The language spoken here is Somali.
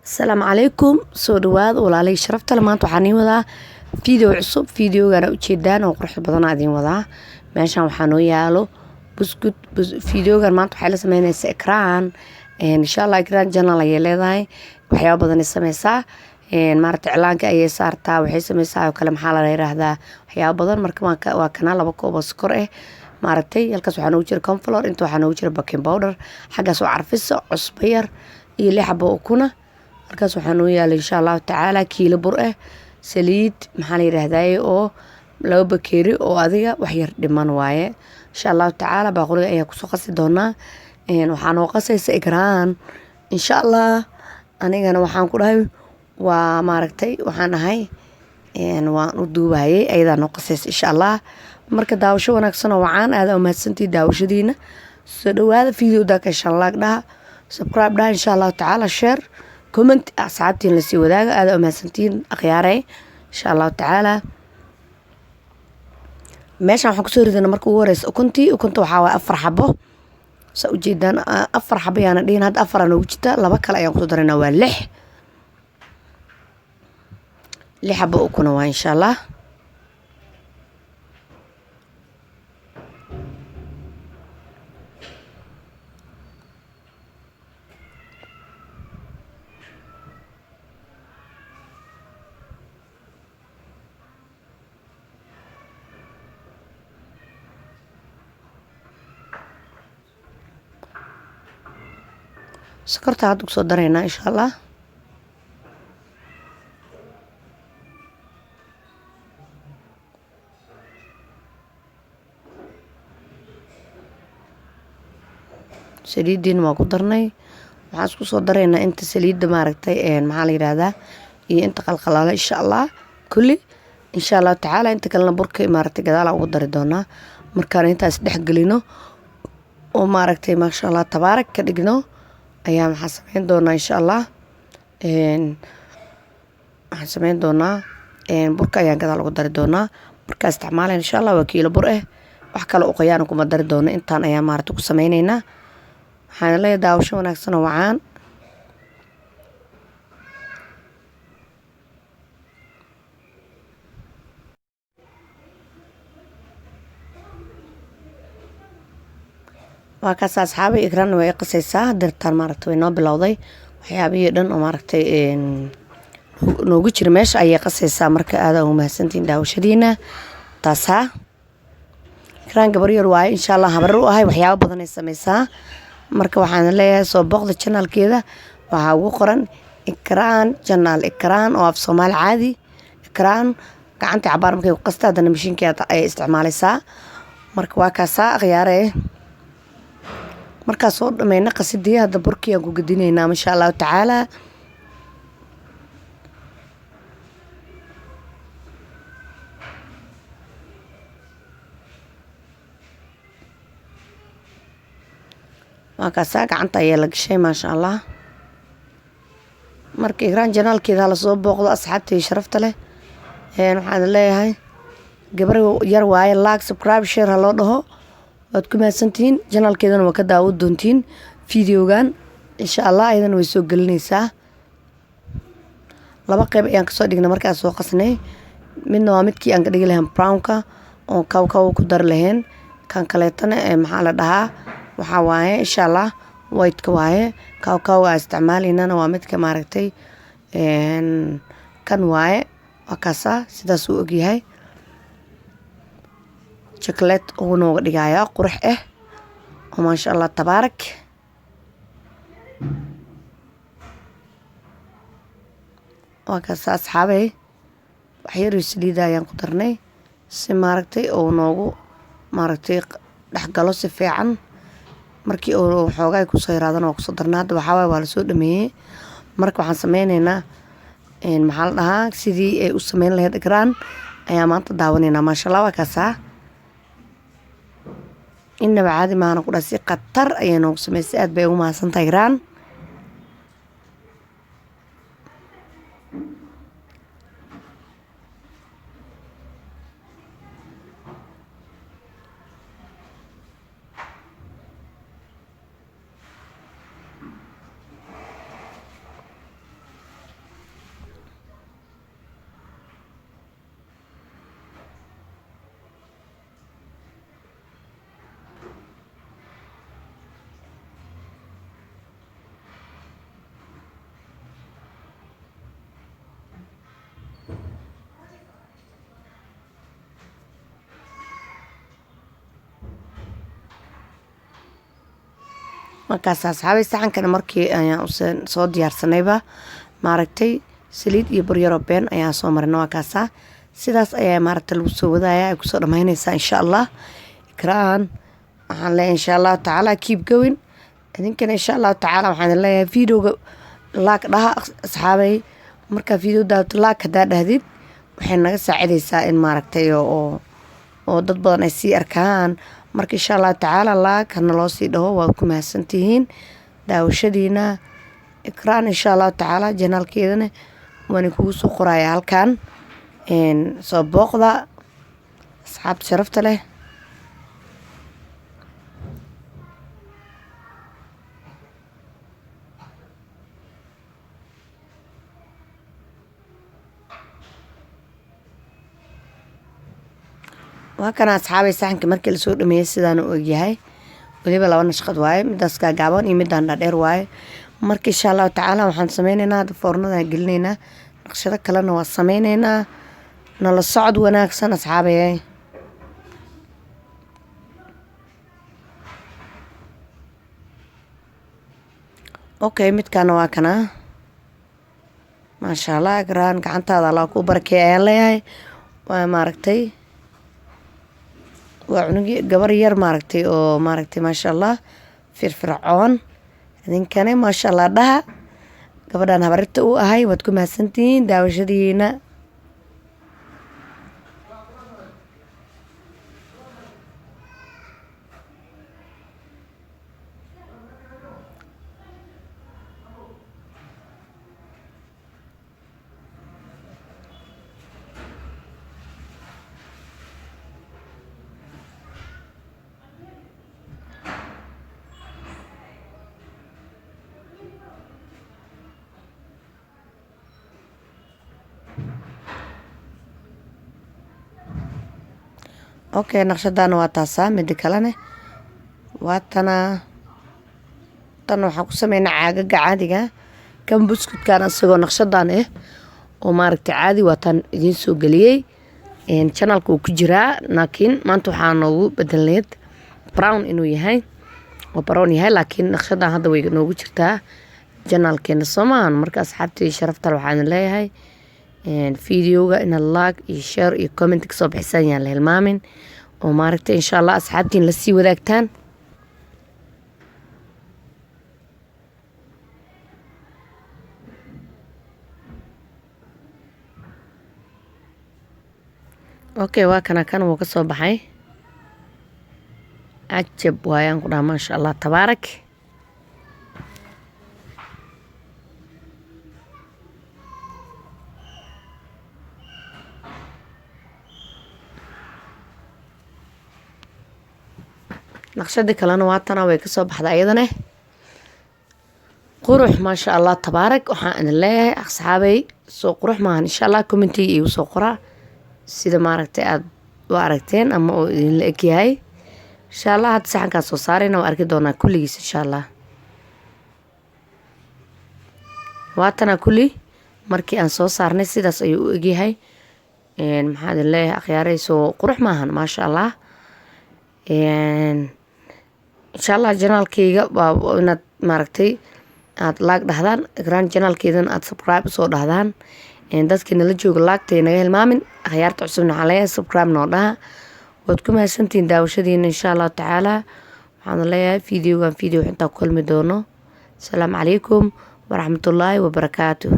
asalaamu calaykum soo dhawaada walaalay sharafta le maanta waxaan iin wadaa video cusub videogana ujeedaan oo qurux badan idiin wadaa meeshan waxaa noo yaalo buskud videogan maanta waxay la sameynaysaa ekraan insha Allah ekraan channel ayay leedahay waxyaabo badan ay sameysaa maaragtay iclaanka ayay saartaa waxay sameysaa oo kale maxaa la yiraahdaa waxyaabo badan marka waa kanaal 2 koob oo sokor maaragtay halkaas waxaa noogu jira cornflour inta waxaa noogu jira baking powder xaggaas oo carfisa cusbo yar iyo 6 xabo ukuna halkaas waxaa noo yaala insha Allah tacaala kiilo bur saliid maxaa la yiraahdaa oo 2 bakeeri oo adiga wax yar dhiman waaye insha Allah tacaala baaquriga ayaa ku soo qasi doonaa waxaa noo qasaysa ekraan insha Allah anigana waxaan ku dhahay waa maaragtay waxaan ahay waan u duubayay ayada noo qasaysa insha Allah marka daawasho wanaagsan oo wacaan aad u mahadsantii daawashadiina soo dhawaada videoda ka shallag dhaha subscribe dhaha insha Allah tacaala share comment asxaabtiin la sii wadaaga aad u mahadsantiin akhyaaray insha Allah tacaala meeshan waxaan ku soo ridana markii ugu horeysa ukunta waxaa waa 4 xabo sa u jeedaan 4 xabo yaana dhiin hadda 4 aan ugu jirta 2 kale ayaan ku soo dareynaa waa 6 xabo ukuna waa insha Allah sokorta hadda ku soo dareynaa insha Allah saliidin waa ku darnay waxaan isku soo dareynaa inta saliidda maaragtay maxaa la yiraahdaa iyo inta qalqalaala insha Allah kulli insha Allah tacaala inta kalena burka maaragtay gadaal ugu dari doonaa markaan intaas dhex galino oo maaragtay ma sha Allah tabaarak ka dhigno ayaa maxaa sameyn doonaa insha Allah waxaan sameyn doonaa burka ayaan gadaal ugu dari doonaa burka isticmaalayna insha Allah waa kiilo bur wax kale oo qoyaan kuma dari doono intaan ayaa maaragtay ku sameynaynaa waxaan leeyahay daawasho wanaagsan oo wacaan waa kaas asxaabay ekraan way qasaysaa dirtaan maaragtay way noo bilowday waxyaabihii dhan oo maaragtay noogu jira meesha ayay qasaysaa marka aad ugu mahadsantiin daawashadiina taasaa ekraan gabar yar waaye insha Allah habar u ahay waxyaabo badan ay sameysaa marka waxaan leeyahay soo booqda channelkeeda waxa ugu qoran ekraan channel ekraan oo af Soomaali caadi ekraan gacanta cabaar markay ku qastaa hadana mishiinkeeda ay isticmaalaysaa marka waa kaasa akhyaare marka soo dhameeyna qasidii hadda burkii aan ku gadinaynaa insha Allah tacaala waa kaasa gacanta ayaa la gashay ma sha Allah marka ekraan channelkeeda la soo booqdo asxaabtii sharafta leh waxaan leeyahay gabar yar waaye like subscribe share loo dhaho waad ku mahadsantiin channelkeedana waa ka daawo doontiin videogan insha Allah ayadana way soo gelinaysaa 2 qayb ayaan ka soo dhignay markaas soo qasnay midna waa midkii aan ka dhigi lahayn brownka oo kaw ku dar lahayn kan kaleetana maxaa la dhahaa waxa waaye insha Allah white ka waaye kaw isticmaalinana waa midka maaragtay kan waaye waa kaasa sidaas uu ogyahay chocolate oo nooga dhigaya qurux oo ma sha Allah tabaarak waa kaasa asxaabay wax yar saliid ayaan ku darnay si maaragtay oo noogu maaragtay dhaxgalo si fiican markii oo xoogay ku soo yaraadana waa ku soo darnaa hadda waxa waa la soo dhameeyay marka waxaan sameynaynaa maxaa la dhahaa sidii ay u sameyn lahayd ekraan ayaa maanta daawanaynaa ma sha Allah waa kaasa inaba caadi maana ku dhaasi qatar ayay noogu sameysay aad bay ugu mahadsantahay ekraan markaas asxaabay saxankana markii ayaan soo diyaarsanayba maaragtay saliid iyo buryaro been ayaan soo marina waa kaasaa sidaas ayaa maaragtay lagu soo wadaaya ay kusoo dhammaynaysaa insha allah ikraan waxaan leeyahay insha allahu tacaala keep going idinkana insha allahu tacaala waxaan leeyahay videoga laag dhaha asxaabay markaa video daawto laag hadaa dhahdid waxay naga saacidaysaa in maaragtay oo dad badan ay sii arkaan marka insha allahu tacaala laag hana loo sii dhaho waad ku mahadsantihiin daawashadiina ikraan insha allahu tacaala janaalkeedana waana kugu soo qoraya halkan soo booqda asxaabta sharafta leh waa kana asxaabay saxanka markii la soo dhameeyay sidaan u ogyahay waliba 2 nashqad waaye midaas gaaban iyo midaan dhaadheer waaye marka insha Allah tacaala waxaan sameynaynaa foornada gelinaynaa naqshado kalena waa sameynaynaa nala socod wanaagsan asxaabay okay midkaana waa kana maasha Allah graan gacantaada Allah ku barakeeyo ayaan leeyahay waa maaragtay waa cunug gabar yar maaragtay oo maaragtay maasha Allah firfircoon idinkana maasha Allah dhaha gabadhan habarta u ahay waad ku mahadsantihiin daawashadiina okay naqshadana waa taasaa mid kalena waa tan waxaan ku sameynaa caagaga caadiga kan buskudkan asagoo naqshadan oo maaragtay caadi waa tan idiin soo galiyay channelka uu ku jiraa laakiin maanta waxaa noogu bedelneed brown inuu yahay oo brown yahay laakiin naqshadan hadda way noogu jirtaa channelkeena Soomaan marka asxaabtii sharafta waxaan leeyahay videoga in like iyo share iyo comment ka soo bixisaan yaan la hilmaamin oo maaragtay insha Allah asxaabtiin la sii wadaagtaan okay waa kana kan wuu ka soo baxay ajab waayaan ku dhaha maasha Allah tabaarak naqshadii kalena waa tan way ka soo baxday ayadana qurux maasha Allah tabaarak waxaan idin leeyahay asxaabay soo qurux maahan insha Allah commentiga igu soo qora sida maaragtay aad u aragteen ama oo idin la eg yahay insha Allah had saxanka soo saarayna waa arki doonaa kulligiis insha Allah waa tan kulli markii aan soo saarnay sidaas ayuu u eg yahay maxaa idin leeyahay akhyaaray soo qurux maahan maasha Allah insha Allah janaalkayga waa inaad maaragtay aad laag dhahdaan ikraan janaalkeedana aad subscribe usoo dhahdaan dadkii nala jooga laagtay naga hilmaamin akhyaarta cusubna waxaan leeyahay subscribe noo dhaha waad ku mahadsantihiin daawashadiina insha Allah tacaala waxaan leeyahay video intaa ku kulmi doono asalaamu calaykum waraxmatullaahi wabarakaatuh